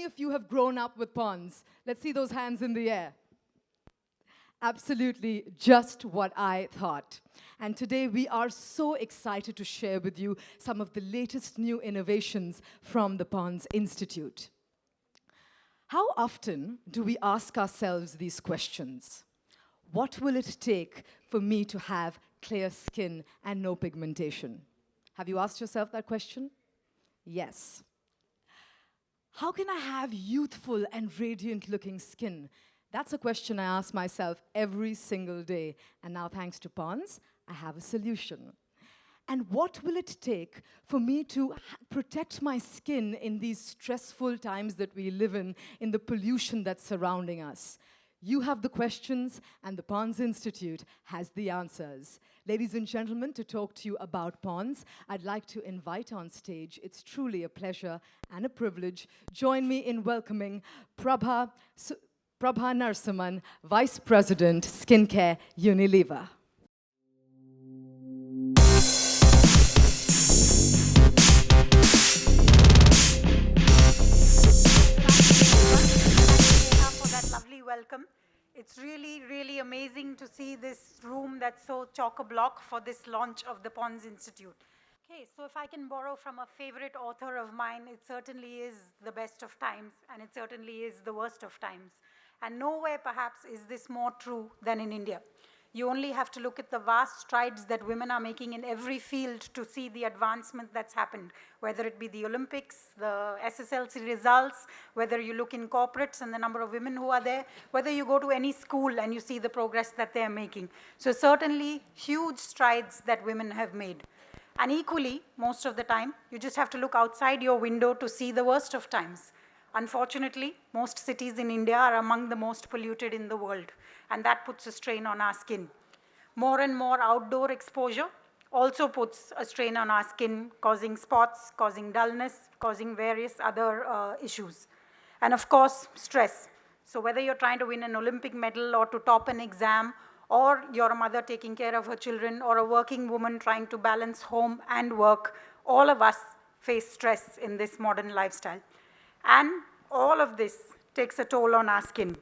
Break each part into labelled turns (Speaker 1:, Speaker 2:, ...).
Speaker 1: of you have grown up with ponds? Let's see those hands in the air. Absolutely just what I thought. And today we are so excited to share with you some of the latest new innovations from the Ponzi Institute. How often do we ask ourselves these questions? What will it take for me to have clear skin and no pigmentation? Have you asked yourself that question? Yes. How can I have youthful and radiant looking skin? That's a question I ask myself every single day. And now, thanks to Ponds, I have a solution. And what will it take for me to protect my skin in these stressful times that we live in the pollution that's surrounding us? You have the questions, and the Ponzi Institute has the answers. Ladies and gentlemen, to talk to you about Ponds, I'd like to invite on stage, it's truly a pleasure and a privilege, join me in welcoming Prabha Narasimhan, Vice President, Skincare, Unilever.
Speaker 2: Welcome. It's really, really amazing to see this room that's so chock-a-block for this launch of the Ponzi Institute. Okay, so if I can borrow from a favorite author of mine, it certainly is the best of times, and it certainly is the worst of times. And nowhere, perhaps, is this more true than in India. You only have to look at the vast strides that women are making in every field to see the advancement that's happened, whether it be the Olympics, the SSLC results, whether you look in corporates and the number of women who are there, whether you go to any school and you see the progress that they're making. So certainly huge strides that women have made. And equally, most of the time, you just have to look outside your window to see the worst of times. Unfortunately, most cities in India are among the most polluted in the world, and that puts a strain on our skin. More and more outdoor exposure also puts a strain on our skin, causing spots, causing dullness, causing various other issues. And of course, stress. So whether you're trying to win an Olympic medal or to top an exam, or you're a mother taking care of her children, or a working woman trying to balance home and work, all of us face stress in this modern lifestyle. And all of this takes a toll on our skin.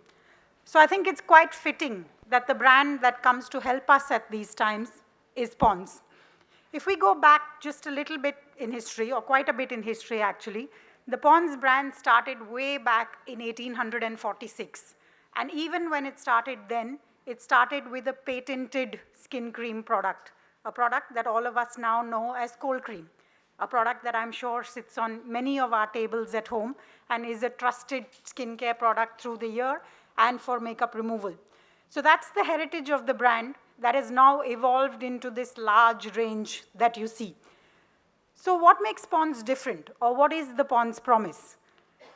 Speaker 2: So I think it's quite fitting that the brand that comes to help us at these times is Ponds. If we go back just a little bit in history, or quite a bit in history actually, the Ponds brand started way back in 1846. And even when it started then, it started with a patented skin cream product, a product that all of us now know as cold cream. A product that I'm sure sits on many of our tables at home and is a trusted skincare product through the year and for makeup removal. So that's the heritage of the brand that has now evolved into this large range that you see. So what makes Ponds different, or what is the Ponds promise?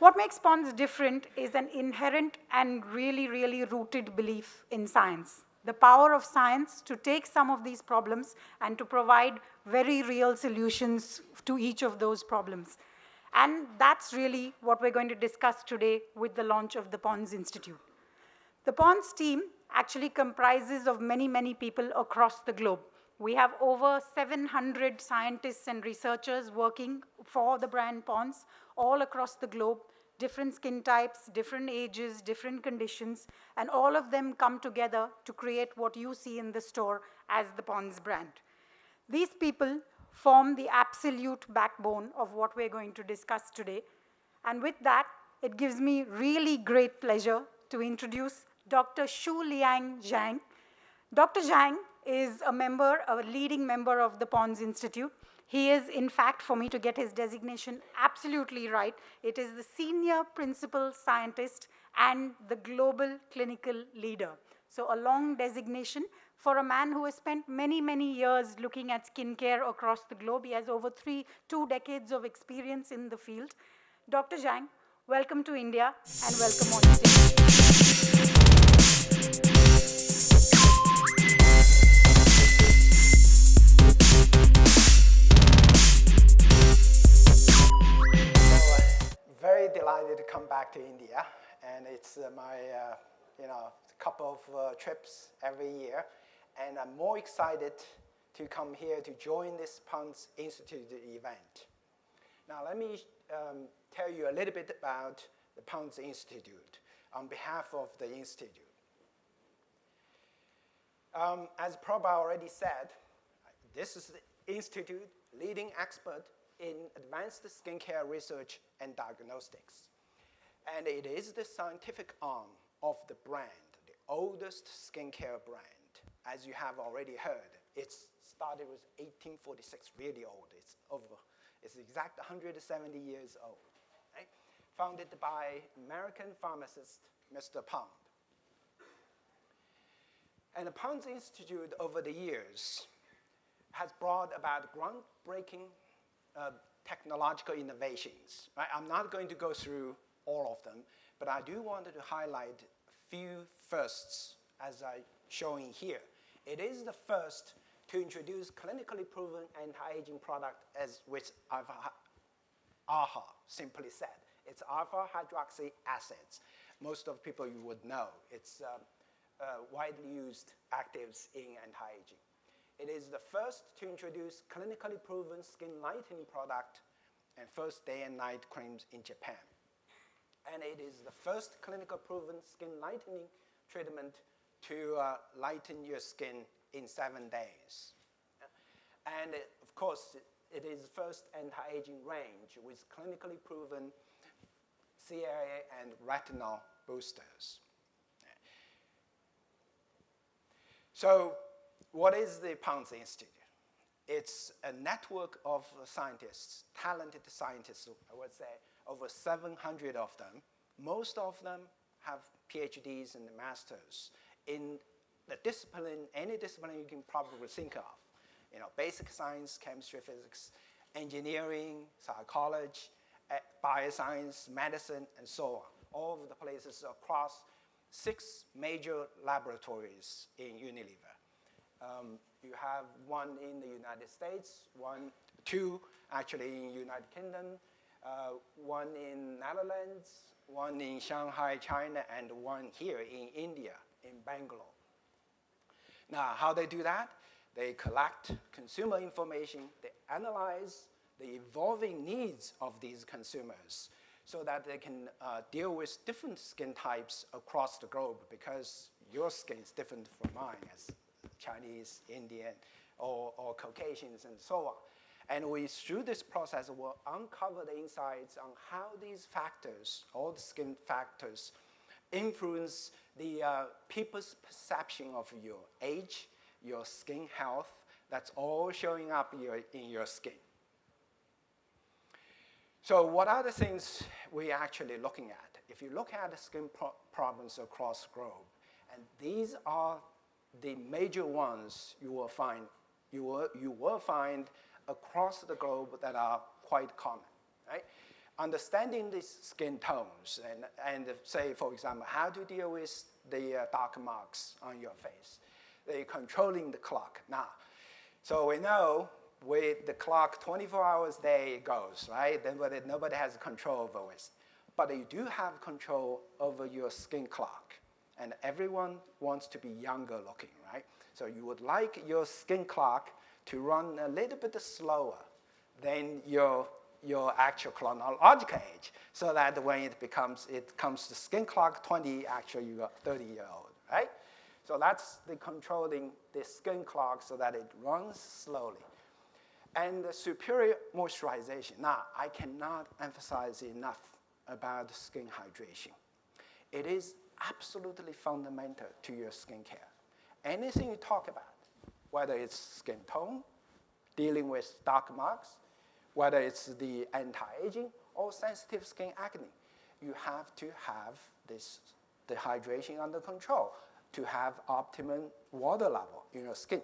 Speaker 2: What makes Ponds different is an inherent and really, really rooted belief in science. The power of science to take some of these problems and to provide very real solutions to each of those problems. And that's really what we're going to discuss today with the launch of the Ponds Institute. The Ponds team actually comprises of many, many people across the globe. We have over 700 scientists and researchers working for the brand Ponds all across the globe. Different skin types, different ages, different conditions, and all of them come together to create what you see in the store as the Ponds brand. These people form the absolute backbone of what we're going to discuss today. And with that, it gives me really great pleasure to introduce Dr. Shu-Liang Zhang. Dr. Zhang is a leading member of the Ponds Institute. He is, in fact, for me to get his designation absolutely right, it is the Senior Principal Scientist and the Global Clinical Leader. So a long designation for a man who has spent many, many years looking at skincare across the globe. He has over 2 decades of experience in the field. Dr. Zhang, welcome to India and welcome on stage.
Speaker 3: Very delighted to come back to India, and it's my couple of trips every year, and I'm more excited to come here to join this Ponzi Institute event. Now let me tell you a little bit about the Ponzi Institute, on behalf of the Institute. As Prabha already said, this is the Institute leading expert in advanced skincare research and diagnostics. And it is the scientific arm of the brand, the oldest skincare brand. As you have already heard, it started with 1846, really old. It's exact 170 years old. Right? Founded by American pharmacist, Mr. Pon'd. And the Ponzi Institute over the years has brought about groundbreaking technological innovations. Right? I'm not going to go through all of them, but I do want to highlight a few firsts as I'm showing here. It is the first to introduce clinically proven anti-aging product as with AHA, simply said. It's alpha hydroxy acids. Most of people you would know. It's widely used actives in anti-aging. It is the first to introduce clinically proven skin lightening product and first day and night creams in Japan. And it is the first clinical proven skin lightening treatment to lighten your skin in 7 days. And of course, it is the first anti-aging range with clinically proven CAA and retinol boosters. So what is the Ponzi Institute? It's a network of scientists, talented scientists, I would say, over 700 of them. Most of them have PhDs and masters in the discipline, any discipline you can probably think of. You know, basic science, chemistry, physics, engineering, psychology, bioscience, medicine, and so on. All of the places across 6 major laboratories in Unilever. You have one in the United States, 2 actually in United Kingdom, one in Netherlands, one in Shanghai, China, and one here in India, in Bangalore. Now, how they do that? They collect consumer information, they analyze the evolving needs of these consumers so that they can deal with different skin types across the globe, because your skin is different from mine as Chinese, Indian, or Caucasians, and so on. And through this process, will uncover the insights on how these factors, all the skin factors, influence the people's perception of your age, your skin health. That's all showing up in your skin. So what are the things we're actually looking at? If you look at the skin problems across the globe, and these are the major ones you will find, across the globe that are quite common, right? Understanding these skin tones and say, for example, how to deal with the dark marks on your face. They're controlling the clock now. So we know with the clock 24 hours a day it goes, right? Then nobody has control over it. But you do have control over your skin clock. And everyone wants to be younger looking, right? So you would like your skin clock to run a little bit slower than your actual chronological age, so that when it comes to skin clock 20, actually you are 30-year-old, right? So that's the controlling the skin clock so that it runs slowly. And the superior moisturization. Now, I cannot emphasize enough about skin hydration. It is absolutely fundamental to your skincare. Anything you talk about, whether it's skin tone, dealing with dark marks, whether it's the anti-aging or sensitive skin acne, you have to have the hydration under control to have optimum water level in your skin.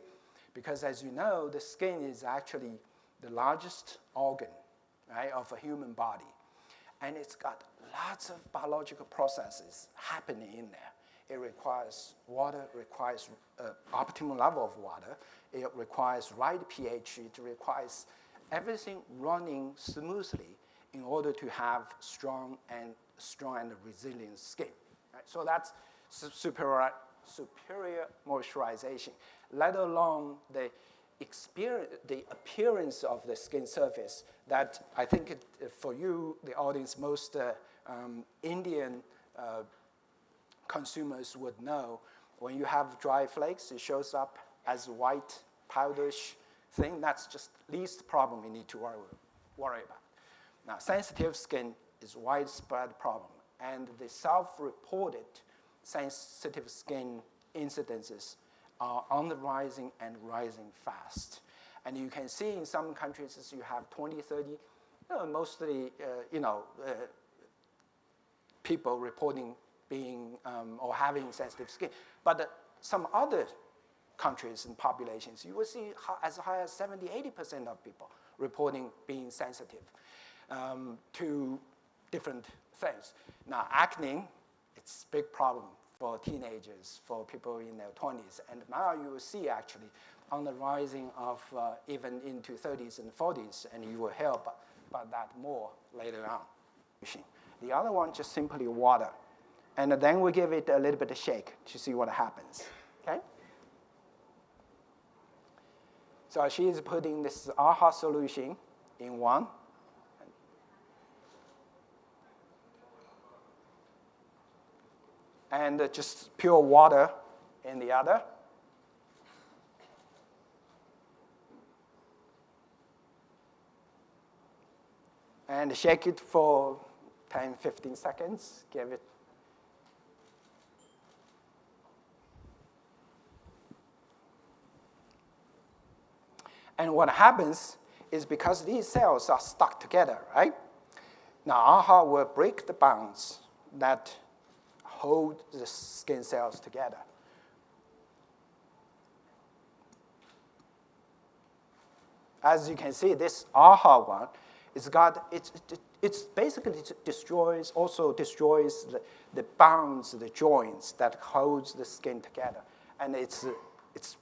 Speaker 3: Because as you know, the skin is actually the largest organ, right, of a human body. And it's got lots of biological processes happening in there. It requires water, requires optimal level of water. It requires right pH. It requires everything running smoothly in order to have strong and resilient skin. Right? So that's superior moisturization, let alone the appearance of the skin surface that I think for you, the audience, most Indian consumers would know, when you have dry flakes, it shows up as white powderish thing. That's just least problem you need to worry about. Now, sensitive skin is a widespread problem, and the self-reported sensitive skin incidences are on the rising and rising fast. And you can see in some countries you have 20, 30, mostly people reporting being or having sensitive skin. But some other countries and populations, you will see as high as 70, 80% of people reporting being sensitive to different things. Now, acne, it's a big problem for teenagers, for people in their 20s. And now you will see actually on the rising of even into 30s and 40s, and you will hear about that more later on. The other one, just simply water. And then we give it a little bit of shake to see what happens, okay? So she's putting this AHA solution in one. And just pure water in the other. And shake it for 10, 15 seconds. Give it. And what happens is because these cells are stuck together, right? Now, AHA will break the bonds that hold the skin cells together. As you can see, this AHA one, it's basically destroys the bonds, the joints that holds the skin together. And it's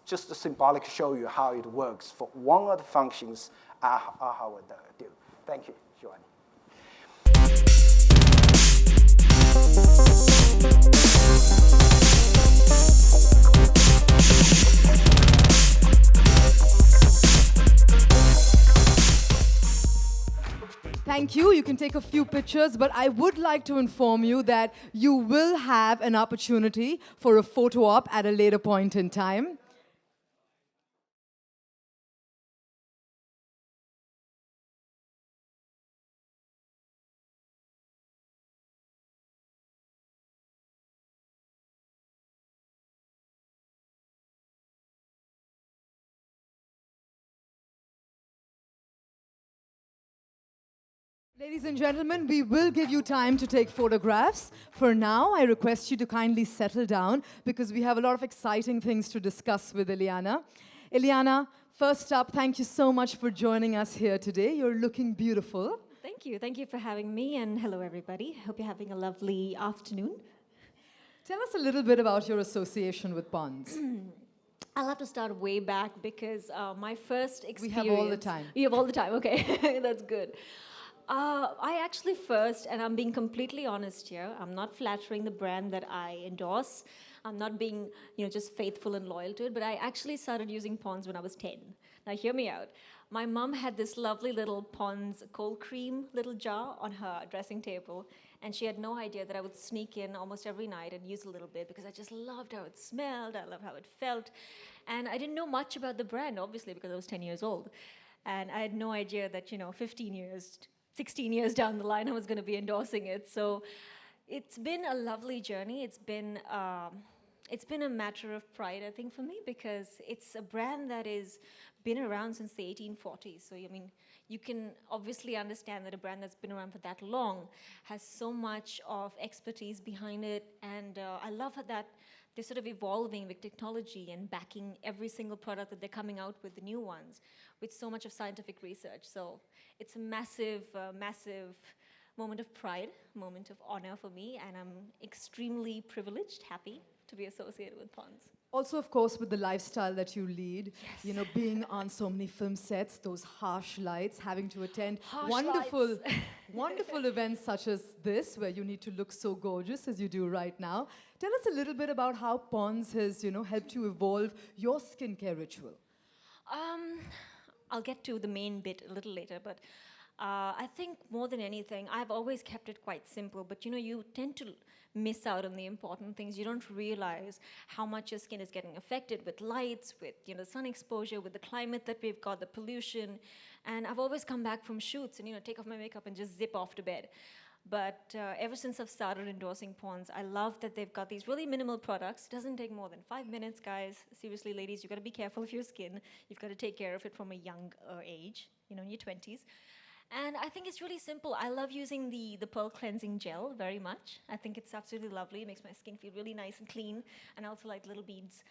Speaker 3: just a symbolic to show you how it works for one of the functions AHA would do. Thank you, Joanne.
Speaker 1: Thank you. You can take a few pictures, but I would like to inform you that you will have an opportunity for a photo op at a later point in time. Ladies and gentlemen, we will give you time to take photographs. For now, I request you to kindly settle down because we have a lot of exciting things to discuss with Ileana. Ileana, first up, thank you so much for joining us here today. You're looking beautiful.
Speaker 4: Thank you. Thank you for having me, and hello, everybody. Hope you're having a lovely afternoon.
Speaker 1: Tell us a little bit about your association with ponds.
Speaker 4: I'll have to start way back because my first experience...
Speaker 1: We have all the time.
Speaker 4: You have all the time, okay. That's good. I actually first, and I'm being completely honest here, I'm not flattering the brand that I endorse. I'm not being, just faithful and loyal to it, but I actually started using ponds when I was 10. Now, hear me out. My mom had this lovely little Pond's cold cream little jar on her dressing table, and she had no idea that I would sneak in almost every night and use a little bit because I just loved how it smelled, I loved how it felt, and I didn't know much about the brand, obviously, because I was 10 years old. And I had no idea that, 16 years down the line, I was going to be endorsing it. So it's been a lovely journey. It's been a matter of pride, I think, for me, because it's a brand that has been around since the 1840s. So, you can obviously understand that a brand that's been around for that long has so much of expertise behind it. And I love that they're sort of evolving with technology and backing every single product that they're coming out with, the new ones, with so much of scientific research. So it's a massive, massive moment of pride, moment of honor for me, and I'm extremely privileged, happy to be associated with ponds.
Speaker 1: Also, of course, with the lifestyle that you lead,
Speaker 4: Yes.
Speaker 1: Being on so many film sets, those harsh lights, having to attend
Speaker 4: Harsh
Speaker 1: wonderful,
Speaker 4: lights.
Speaker 1: wonderful events such as this, where you need to look so gorgeous as you do right now. Tell us a little bit about how Ponds has, helped you evolve your skincare ritual.
Speaker 4: I'll get to the main bit a little later, but I think more than anything, I've always kept it quite simple, but you tend to miss out on the important things. You don't realize how much your skin is getting affected with lights, with sun exposure, with the climate that we've got, the pollution. And I've always come back from shoots and take off my makeup and just zip off to bed. But ever since I've started endorsing ponds, I love that they've got these really minimal products. It doesn't take more than 5 minutes, guys. Seriously, ladies, you've got to be careful of your skin. You've got to take care of it from a young age, in your 20s. And I think it's really simple. I love using the Pearl Cleansing Gel very much. I think it's absolutely lovely. It makes my skin feel really nice and clean. And I also like little beads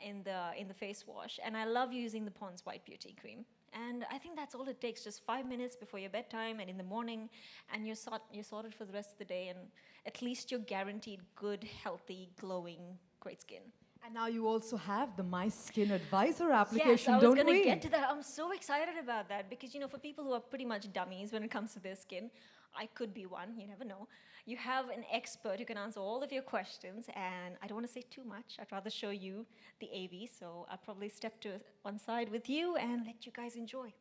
Speaker 4: in the face wash. And I love using the Pond's White Beauty Cream. And I think that's all it takes, just 5 minutes before your bedtime and in the morning, and you're sorted for the rest of the day, and at least you're guaranteed good, healthy, glowing, great skin.
Speaker 1: And now you also have the My Skin Advisor application,
Speaker 4: yes, I was
Speaker 1: don't
Speaker 4: going
Speaker 1: we?
Speaker 4: to get to that. I'm so excited about that because, for people who are pretty much dummies when it comes to their skin, I could be one, you never know. You have an expert who can answer all of your questions, and I don't want to say too much. I'd rather show you the AV, so I'll probably step to one side with you and let you guys enjoy.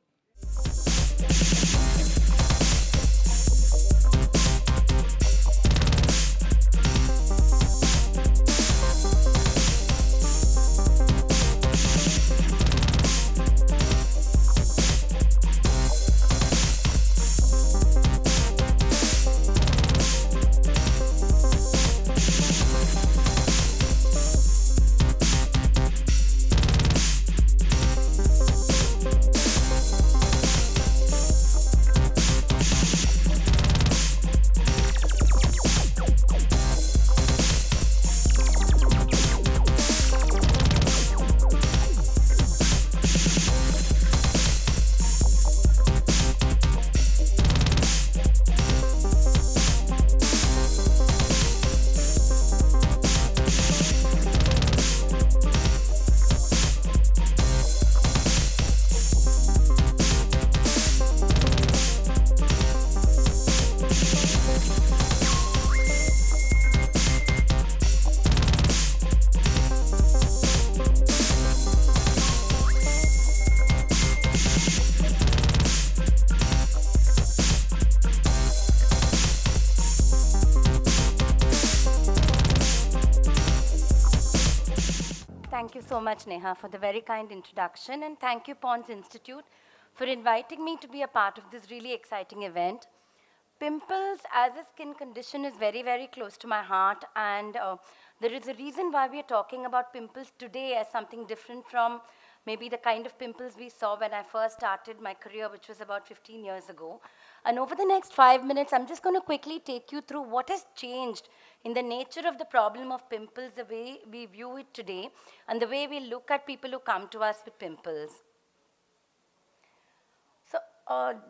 Speaker 5: Thank you so much, Neha, for the very kind introduction, and thank you, Ponzi Institute, for inviting me to be a part of this really exciting event. Pimples as a skin condition is very, very close to my heart, and there is a reason why we are talking about pimples today as something different from maybe the kind of pimples we saw when I first started my career, which was about 15 years ago. And over the next 5 minutes, I'm just going to quickly take you through what has changed in the nature of the problem of pimples, the way we view it today, and the way we look at people who come to us with pimples. So,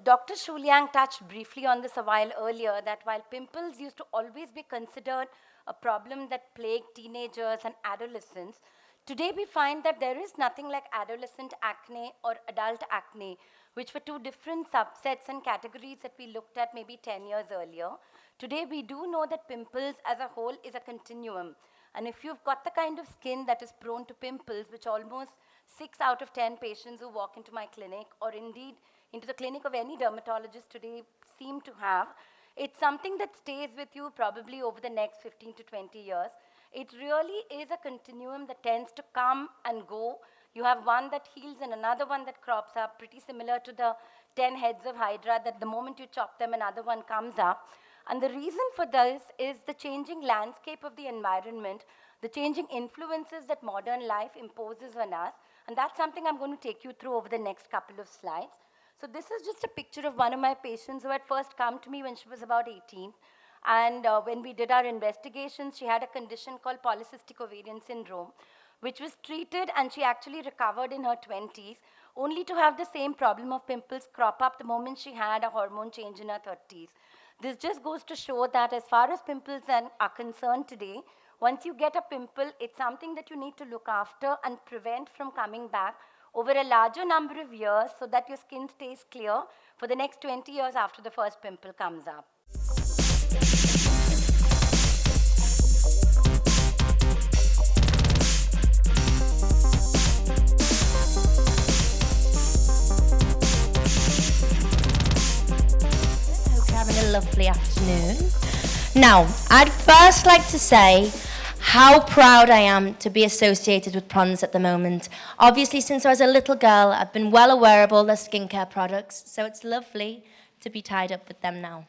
Speaker 5: Dr. Shu Liang touched briefly on this a while earlier, that while pimples used to always be considered a problem that plagued teenagers and adolescents, today we find that there is nothing like adolescent acne or adult acne, which were two different subsets and categories that we looked at maybe 10 years earlier. Today we do know that pimples as a whole is a continuum. And if you've got the kind of skin that is prone to pimples, which almost 6 out of 10 patients who walk into my clinic, or indeed into the clinic of any dermatologist today seem to have, it's something that stays with you probably over the next 15 to 20 years. It really is a continuum that tends to come and go. You have one that heals and another one that crops up, pretty similar to the 10 heads of Hydra, that the moment you chop them, another one comes up. And the reason for this is the changing landscape of the environment, the changing influences that modern life imposes on us. And that's something I'm going to take you through over the next couple of slides. So this is just a picture of one of my patients who had first come to me when she was about 18. And when we did our investigations, she had a condition called Polycystic Ovarian syndrome, which was treated, and she actually recovered in her 20s, only to have the same problem of pimples crop up the moment she had a hormone change in her 30s. This just goes to show that as far as pimples are concerned today, once you get a pimple, it's something that you need to look after and prevent from coming back over a larger number of years so that your skin stays clear for the next 20 years after the first pimple comes up.
Speaker 6: lovely afternoon. Now, I'd first like to say how proud I am to be associated with pon'd at the moment. Obviously, since I was a little girl, I've been well aware of all their skincare products, so it's lovely to be tied up with them now.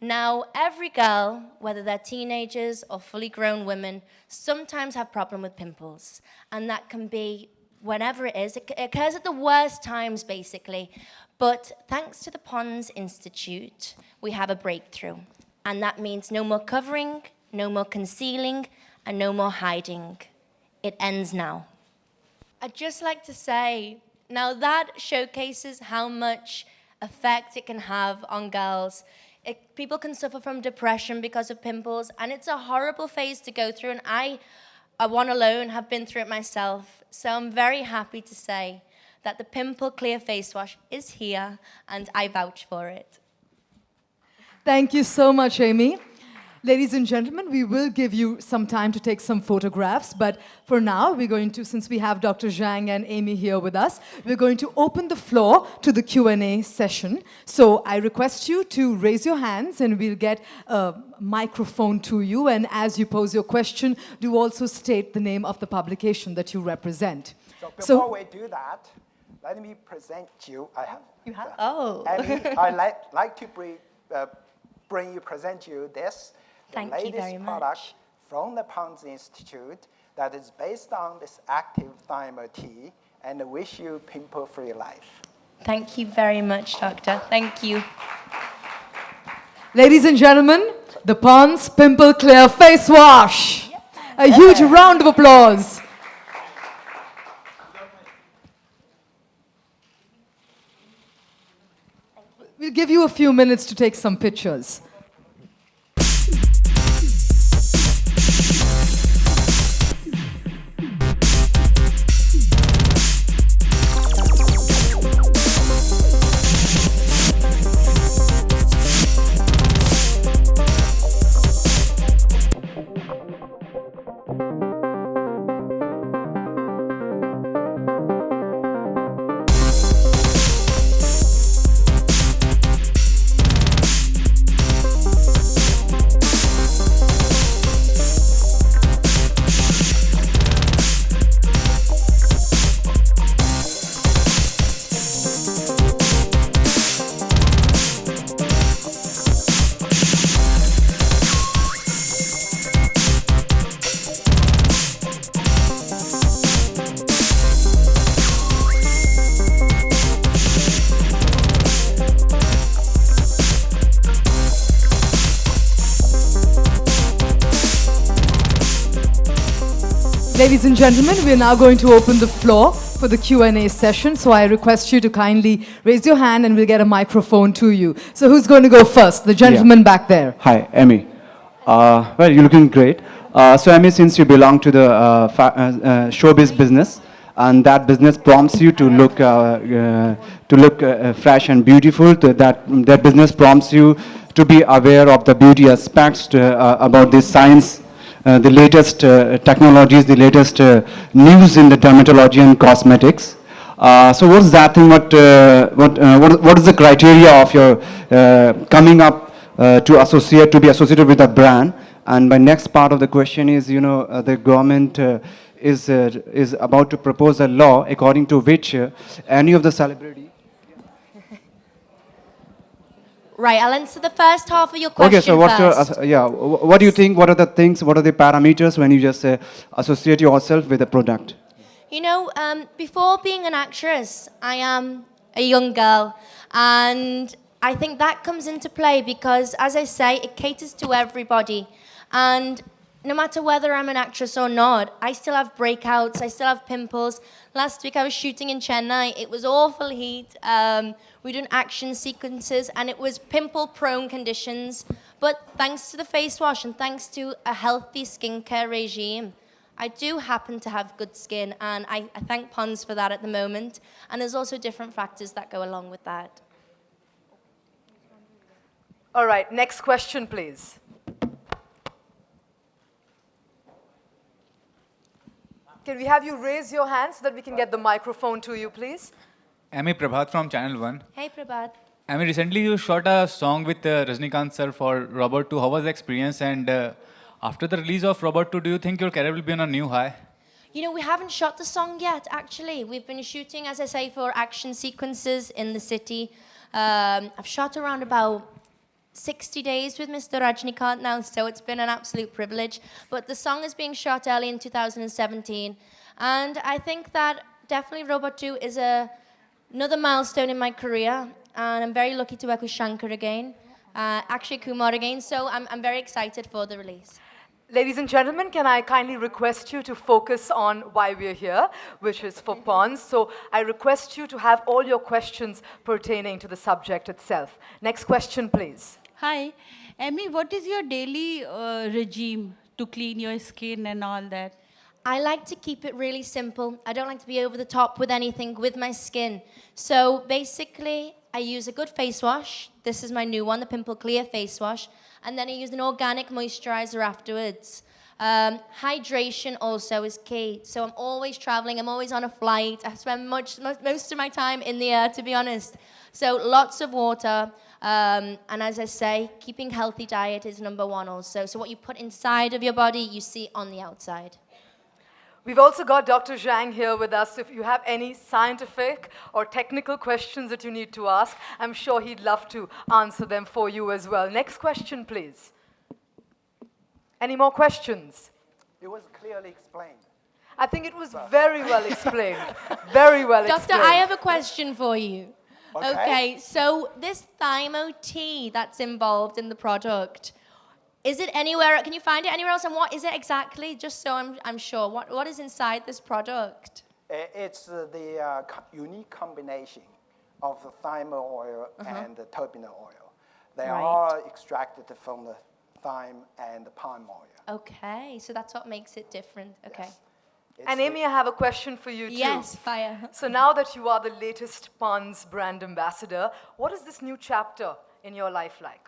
Speaker 6: Now, every girl, whether they're teenagers or fully grown women, sometimes have problem with pimples, and that can be whenever it is. It occurs at the worst times, basically. But thanks to the Ponzi Institute, we have a breakthrough. And that means no more covering, no more concealing, and no more hiding. It ends now. I'd just like to say, now that showcases how much effect it can have on girls. People can suffer from depression because of pimples, and it's a horrible phase to go through, and I one alone have been through it myself. So I'm very happy to say that the Pimple Clear Face Wash is here, and I vouch for it.
Speaker 1: Thank you so much, Amy. Ladies and gentlemen, we will give you some time to take some photographs, but for now, we're going to, since we have Dr. Zhang and Amy here with us, we're going to open the floor to the Q&A session. So I request you to raise your hands and we'll get a microphone to you. And as you pose your question, do also state the name of the publication that you represent.
Speaker 3: So before we do that, let me present you.
Speaker 6: You have? Oh.
Speaker 3: Amy, I'd like to present you this. The
Speaker 6: Thank you very
Speaker 3: latest
Speaker 6: much.
Speaker 3: product from the Ponzi Institute that is based on this active thimer tea and wish you pimple-free life.
Speaker 6: Thank you very much, Doctor. Thank you.
Speaker 1: Ladies and gentlemen, the Ponds Pimple Clear Face Wash. A huge round of applause. We'll give you a few minutes to take some pictures. Ladies and gentlemen, we are now going to open the floor for the Q&A session. So I request you to kindly raise your hand and we'll get a microphone to you. So who's going to go first? The gentleman back there.
Speaker 7: Hi, Amy. Well, you're looking great. So Amy, since you belong to the showbiz business, and that business prompts you to look fresh and beautiful, that business prompts you to be aware of the beauty aspects about this science, the latest technologies, the latest news in the dermatology and cosmetics. So what's that thing? What is the criteria of your coming up to be associated with a brand? And my next part of the question is, the government is about to propose a law according to which any of the celebrity.
Speaker 6: Right, I'll answer the first half of your question
Speaker 7: Okay, so what's
Speaker 6: first.
Speaker 7: what do you think? What are the things? What are the parameters when you just associate yourself with a product?
Speaker 6: Before being an actress, I am a young girl, and I think that comes into play because, as I say, it caters to everybody. And no matter whether I'm an actress or not, I still have breakouts, I still have pimples. Last week I was shooting in Chennai. It was awful heat. We did action sequences, and it was pimple-prone conditions. But thanks to the face wash and thanks to a healthy skincare regime, I do happen to have good skin, and I thank Ponds for that at the moment. And there's also different factors that go along with that.
Speaker 1: All right, next question, please. Can we have you raise your hand so that we can get the microphone to you, please?
Speaker 8: Amy Prabhat from Channel 1.
Speaker 6: Hey, Prabhat.
Speaker 8: I mean, recently you shot a song with Rajnikant sir for Robot 2. How was the experience? And after the release of Robot 2, do you think your career will be on a new high?
Speaker 6: You know, we haven't shot the song yet, actually. We've been shooting, as I say, for action sequences in the city. I've shot around about 60 days with Mr. Rajnikant now, so it's been an absolute privilege. But the song is being shot early in 2017. And I think that definitely Robot 2 is another milestone in my career. And I'm very lucky to work with Shankar again, Akshay Kumar again. So I'm very excited for the release.
Speaker 9: Ladies and gentlemen, can I kindly request you to focus on why we're here, which is for ponds. So I request you to have all your questions pertaining to the subject itself. Next question, please.
Speaker 10: Hi. Emmy, what is your daily regime to clean your skin and all that?
Speaker 6: I like to keep it really simple. I don't like to be over the top with anything with my skin. So basically, I use a good face wash. This is my new one, the Pimple Clear face wash. And then I use an organic moisturizer afterwards. Hydration also is key. So I'm always traveling, I'm always on a flight. I spend most of my time in the air, to be honest. So lots of water. And as I say, keeping healthy diet is number one also. So what you put inside of your body, you see on the outside.
Speaker 9: We've also got Dr. Zhang here with us. If you have any scientific or technical questions that you need to ask, I'm sure he'd love to answer them for you as well. Next question, please. Any more questions?
Speaker 3: It was clearly explained.
Speaker 9: I think it was very well explained. Very well
Speaker 6: Doctor,
Speaker 9: explained.
Speaker 6: I have a question for you.
Speaker 3: Okay.
Speaker 6: So this thymo tea that's involved in the product, is it anywhere, can you find it anywhere else? And what is it exactly? Just so I'm sure. What is inside this product?
Speaker 3: It's the unique combination of the thyme oil and the turbinol oil. They are extracted from the thyme and the palm oil.
Speaker 6: Okay, so that's what makes it different. Okay.
Speaker 3: Yes.
Speaker 9: And Amy, I have a question for you too.
Speaker 6: Yes, fire.
Speaker 9: So now that you are the latest Ponds brand ambassador, what is this new chapter in your life like?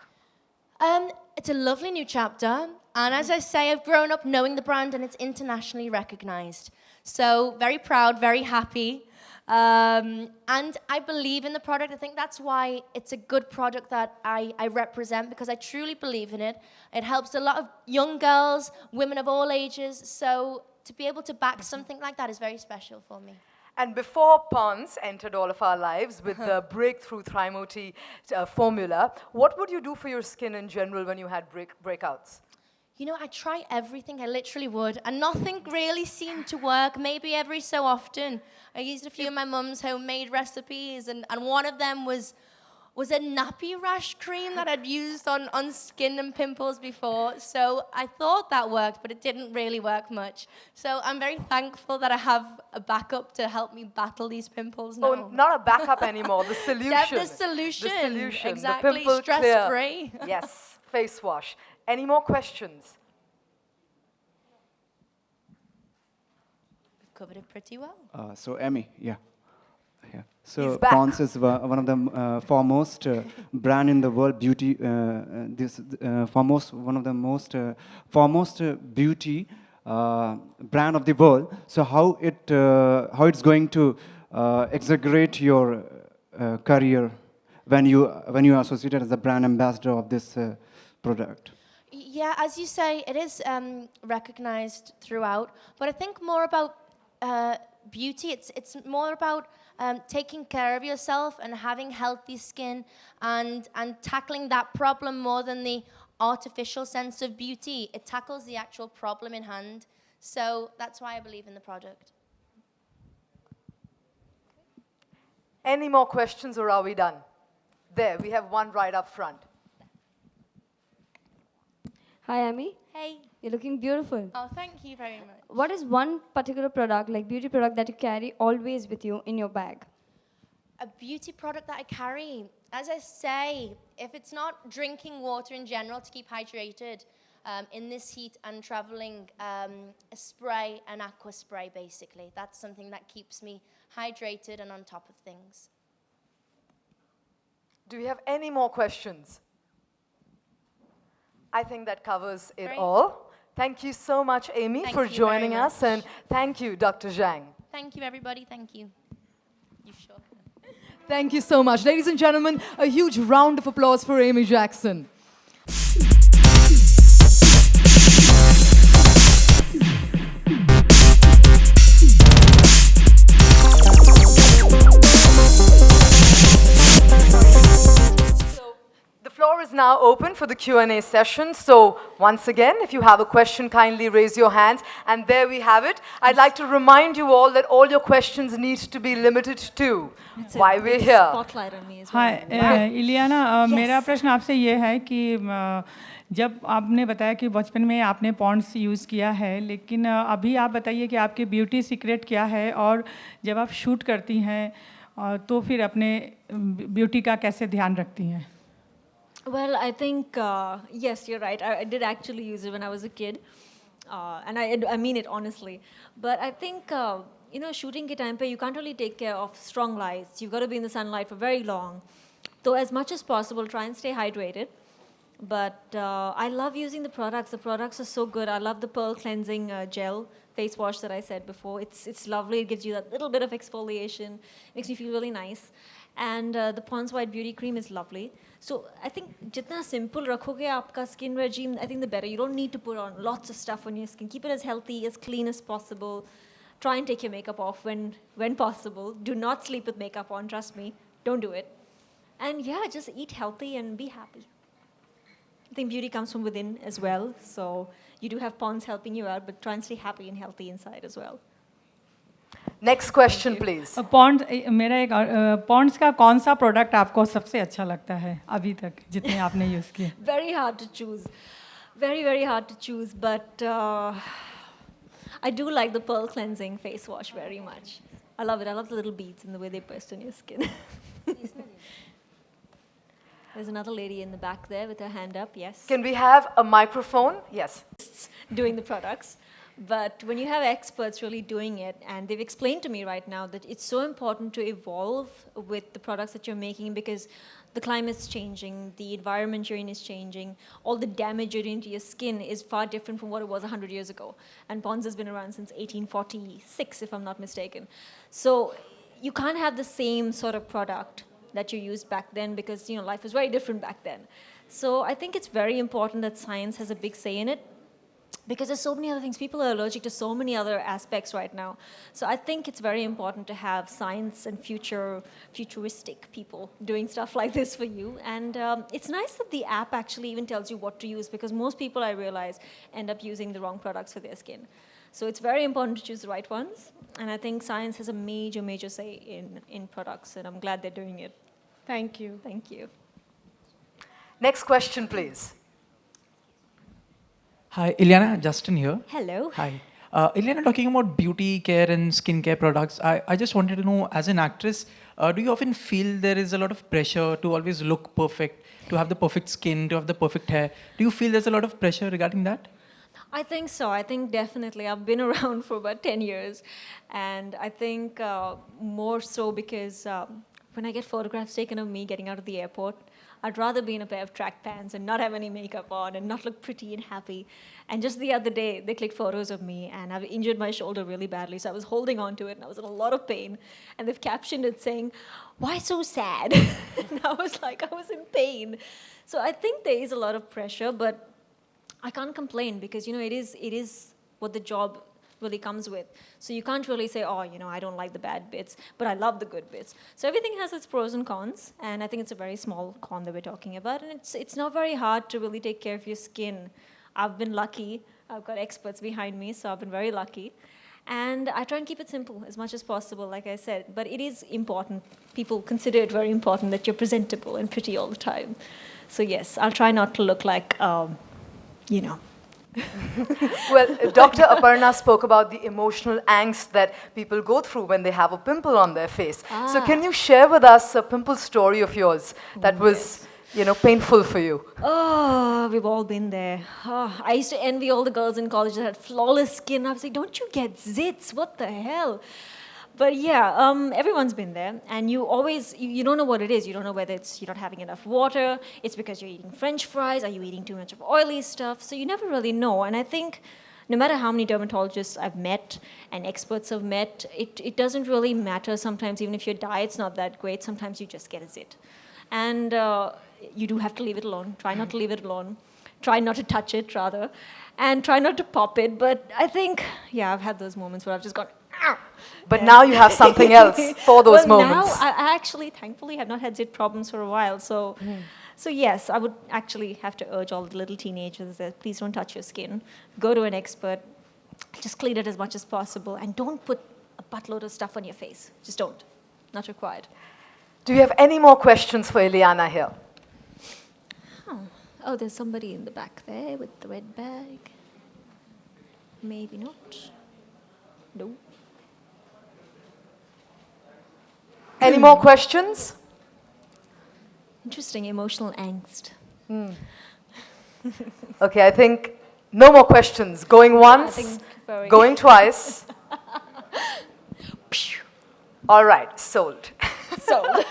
Speaker 6: It's a lovely new chapter. And as I say, I've grown up knowing the brand and it's internationally recognized. So very proud, very happy. And I believe in the product. I think that's why it's a good product that I represent, because I truly believe in it. It helps a lot of young girls, women of all ages. So to be able to back something like that is very special for me.
Speaker 9: And before Ponds entered all of our lives with the breakthrough Thymo-T formula, what would you do for your skin in general when you had breakouts?
Speaker 6: You know, I try everything, I literally would, and nothing really seemed to work, maybe every so often. I used a few of my mum's homemade recipes, and one of them was a nappy rash cream that I'd used on skin and pimples before. So I thought that worked, but it didn't really work much. So I'm very thankful that I have a backup to help me battle these pimples now.
Speaker 9: Oh, not a backup anymore, the solution.
Speaker 6: The solution.
Speaker 9: The solution.
Speaker 6: Exactly,
Speaker 9: The pimple
Speaker 6: stress-free.
Speaker 9: clear. Yes, face wash. Any more questions?
Speaker 6: We've covered it pretty well.
Speaker 7: So, Emmy, yeah. So,
Speaker 9: He's back.
Speaker 7: Ponds is one of the foremost brand in the world, beauty. One of the most foremost beauty brand of the world. So, how it's going to exaggerate your career when you are associated as a brand ambassador of this product?
Speaker 6: Yeah, as you say, it is recognized throughout, but I think more about beauty. It's more about taking care of yourself and having healthy skin and tackling that problem more than the artificial sense of beauty. It tackles the actual problem in hand. So that's why I believe in the product.
Speaker 9: Any more questions, or are we done? There, we have one right up front.
Speaker 11: Hi, Amy.
Speaker 6: Hey.
Speaker 11: You're looking beautiful.
Speaker 6: Oh, thank you very much.
Speaker 11: What is one particular product, like beauty product, that you carry always with you in your bag?
Speaker 6: A beauty product that I carry. As I say, if it's not drinking water in general to keep hydrated in this heat and traveling, a spray, an aqua spray basically. That's something that keeps me hydrated and on top of things.
Speaker 9: Do we have any more questions? I think that covers it
Speaker 6: Great.
Speaker 9: all. Thank you so much, Amy,
Speaker 6: Thank
Speaker 9: for
Speaker 6: you very
Speaker 9: joining us,
Speaker 6: much.
Speaker 9: and thank you, Dr. Zhang.
Speaker 6: Thank you, everybody. Thank you. You sure?
Speaker 1: Thank you so much. Ladies and gentlemen, a huge round of applause for Amy Jackson.
Speaker 9: The floor is now open for the Q&A session. So once again, if you have a question, kindly raise your hands. And there we have it. I'd like to remind you all that all your questions need to be limited to why we're here.
Speaker 4: Spotlight on me as well.
Speaker 12: हाय इलियाना मेरा प्रश्न आपसे ये है कि जब आपने बताया कि बचपन में आपने पॉन्ड्स यूज़ किया है, लेकिन अभी आप बताइए कि आपके ब्यूटी सीक्रेट क्या है और जब आप शूट करती हैं तो फिर अपने ब्यूटी का कैसे ध्यान रखती हैं?
Speaker 4: Well, I think, yes, you're right. I did actually use it when I was a kid. And I mean it honestly. But I think, shooting ke time pe, you can't really take care of strong lights. You've got to be in the sunlight for very long. So as much as possible, try and stay hydrated. But I love using the products. The products are so good. I love the Pearl Cleansing Gel face wash that I said before. It's lovely. It gives you that little bit of exfoliation. Makes me feel really nice. And the Pond's White Beauty Cream is lovely. So I think jitna simple rakhoge aapka skin regime, I think the better. You don't need to put on lots of stuff on your skin. Keep it as healthy, as clean as possible. Try and take your makeup off when possible. Do not sleep with makeup on, trust me. Don't do it. And yeah, just eat healthy and be happy. I think beauty comes from within as well. So you do have Ponds helping you out, but try and stay happy and healthy inside as well.
Speaker 9: Next question, please.
Speaker 12: Pond's मेरा एक Pond's का कौन सा product आपको सबसे अच्छा लगता है अभी तक जितने आपने यूज़ किए?
Speaker 4: Very hard to choose. Very, very hard to choose. But I do like the Pearl Cleansing face wash very much. I love it. I love the little beads and the way they burst on your skin. There's another lady in the back there with her hand up, yes.
Speaker 9: Can we have a microphone? Yes.
Speaker 4: Doing the products. But when you have experts really doing it, and they've explained to me right now that it's so important to evolve with the products that you're making because the climate's changing, the environment you're in is changing, all the damage you're doing to your skin is far different from what it was 100 years ago. And Ponds has been around since 1846, if I'm not mistaken. So you can't have the same sort of product that you used back then because life was very different back then. So I think it's very important that science has a big say in it. Because there's so many other things. People are allergic to so many other aspects right now. So I think it's very important to have science and futuristic people doing stuff like this for you. And it's nice that the app actually even tells you what to use because most people, I realize, end up using the wrong products for their skin. So it's very important to choose the right ones. And I think science has a major, major say in products. And I'm glad they're doing it.
Speaker 10: Thank you.
Speaker 4: Thank you.
Speaker 9: Next question, please.
Speaker 13: Hi, Ileana, Justin here.
Speaker 4: Hello.
Speaker 13: Hi. Ileana, talking about beauty care and skincare products, I just wanted to know, as an actress, do you often feel there is a lot of pressure to always look perfect, to have the perfect skin, to have the perfect hair? Do you feel there's a lot of pressure regarding that?
Speaker 4: I think so. I think definitely. I've been around for about 10 years. And I think more so because when I get photographs taken of me getting out of the airport, I'd rather be in a pair of track pants and not have any makeup on and not look pretty and happy. And just the other day, they clicked photos of me and I've injured my shoulder really badly. So I was holding on to it and I was in a lot of pain. And they've captioned it saying, "Why so sad?" And I was like, I was in pain. So I think there is a lot of pressure, but I can't complain because, it is what the job really comes with. So you can't really say, I don't like the bad bits, but I love the good bits. So everything has its pros and cons, and I think it's a very small con that we're talking about, and it's not very hard to really take care of your skin. I've been lucky. I've got experts behind me, so I've been very lucky. And I try and keep it simple as much as possible, like I said, but it is important. People consider it very important that you're presentable and pretty all the time. So yes, I'll try not to look like,
Speaker 9: Well, Dr. Aparna spoke about the emotional angst that people go through when they have a pimple on their face. So can you share with us a pimple story of yours that was, painful for you?
Speaker 4: Oh, we've all been there. Oh, I used to envy all the girls in college that had flawless skin. I was like, don't you get zits? What the hell? But yeah, everyone's been there, and you always, you don't know what it is. You don't know whether it's you're not having enough water, it's because you're eating French fries, are you eating too much of oily stuff? So you never really know, and I think no matter how many dermatologists I've met and experts have met, it doesn't really matter sometimes, even if your diet's not that great, sometimes you just get a zit. And you do have to leave it alone. Try not to leave it alone. Try not to touch it, rather. And try not to pop it. But I think, yeah, I've had those moments where I've just gone, ow!
Speaker 9: But now you have something else for those moments.
Speaker 4: Now, I actually, thankfully, have not had zit problems for a while. So, so yes, I would actually have to urge all the little teenagers that please don't touch your skin. Go to an expert. Just clean it as much as possible. And don't put a buttload of stuff on your face. Just don't. Not required.
Speaker 9: Do you have any more questions for Ileana here?
Speaker 4: Oh, there's somebody in the back there with the red bag. Maybe not. No.
Speaker 9: Any more questions?
Speaker 4: Interesting emotional angst.
Speaker 9: Okay, I think no more questions. Going once, going twice. All right, sold.
Speaker 4: Sold.